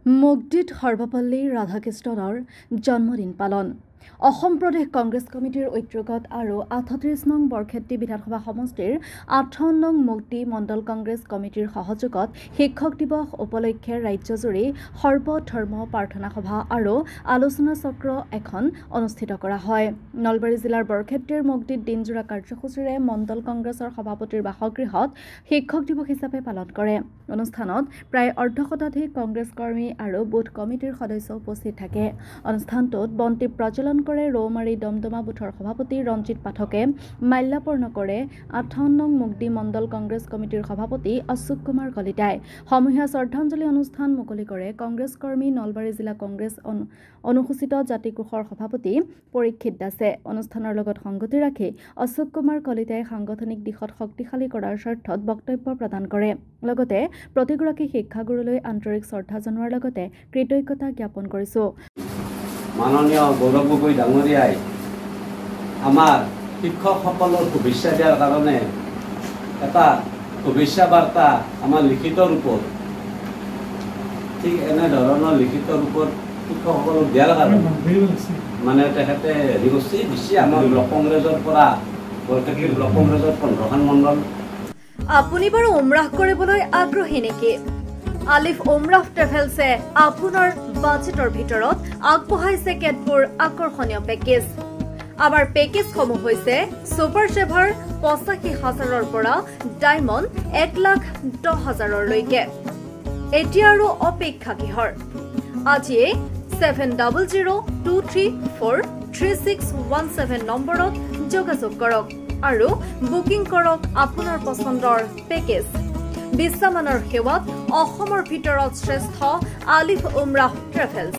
মুগদিত সৰ্বপল্লী ৰাধাকৃষ্ণনৰ জন্মদিন পালন। অসম প্ৰদেশ কংগ্ৰেছ কমিটিৰ ঐক্যগত আৰু ৩৮ নং বৰক্ষেত্ৰী বিধানসভা সমষ্টিৰ ৫৮ নং মুগদি মণ্ডল কংগ্ৰেছ কমিটিৰ সহযোগত শিক্ষক দিৱস উপলক্ষে ৰাজ্যজুৰি সৰ্বধৰ্ম প্ৰাৰ্থনা সভা আৰু আলোচনা চক্ৰ এখন অনুষ্ঠিত কৰা হয়। নলবাৰী জিলাৰ বৰক্ষেত্ৰীৰ মুগদিত দিনজোৰা কাৰ্যসূচীৰে মণ্ডল কংগ্ৰেছৰ সভাপতিৰ বাসগৃহত শিক্ষক দিৱস হিচাপে পালন কৰে। অনুষ্ঠানত প্ৰায় অৰ্ধশতাধিক কংগ্ৰেছ কৰ্মী আৰু বুথ কমিটিৰ সদস্য উপস্থিত থাকে। অনুষ্ঠানটোত বন্তি প্ৰজ্বলন কৰে ৰৌমাৰী দমদমা বুথৰ সভাপতি ৰঞ্জিত পাঠকে, মাল্যাৰ্পণ কৰে ৫৮ নং মুগদি মণ্ডল কংগ্ৰেছ কমিটিৰ সভাপতি অশোক কুমাৰ কলিতাই। সমূহীয়া শ্ৰদ্ধাঞ্জলি অনুষ্ঠান মুকলি কৰে কংগ্ৰেছ কৰ্মী নলবাৰী জিলা কংগ্ৰেছ অনুসূচিত জাতি কোষৰ সভাপতি পৰীক্ষিত দাসে। অনুষ্ঠানৰ লগত সংগতি ৰাখি অশোক কুমাৰ কলিতাই সাংগঠনিক দিশত শক্তিশালী কৰাৰ স্বাৰ্থত বক্তব্য প্ৰদান কৰে। লগতে প্ৰতিগৰাকী শিক্ষাগুৰুলৈ আন্তৰিক শ্ৰদ্ধা জনোৱাৰ লগতে কৃতজ্ঞতা জ্ঞাপন কৰিছো। মাননীয় গৌৰৱ গগৈ ডাঙৰীয়াই আমাৰ শিক্ষকসকলৰ শুভেচ্ছা দিয়াৰ কাৰণে এটা শুভেচ্ছা বাৰ্তা আমাৰ লিখিত ৰূপত ঠিক এনেধৰণৰ লিখিত ৰূপত শিক্ষকসকলক দিয়াৰ কাৰণে মানে তেখেতে হেৰি কৰিছে দিছে আমাৰ ব্লক কংগ্ৰেছৰ পৰা বৰক্ষেত্ৰী ব্লক কংগ্ৰেছৰ ১৫খন মণ্ডল। আপুনি বাৰু উমৰাহ কৰিবলৈ আগ্ৰহী নেকি? আলিফ উমৰাহ ট্ৰেভেলছে আপোনাৰ বাজেটৰ ভিতৰত আগবঢ়াইছে কেতবোৰ আকৰ্ষণীয় পেকেজ। আমাৰ পেকেজসমূহ হৈছে ছুপাৰ চেভাৰ ৮৫,০০০ৰ পৰা ডায়মণ্ড ১,১০,০০০লৈকে। এতিয়া আৰু অপেক্ষা কিহৰ? আজিয়ে 7002343617 নম্বৰত যোগাযোগ কৰক আৰু বুকিং কৰক আপোনাৰ পচন্দৰ পেকেজ। বিশ্বমানৰ সেৱাত অসমৰ ভিতৰত শ্ৰেষ্ঠ আলিফ উমৰাহ ট্ৰেভেলছ।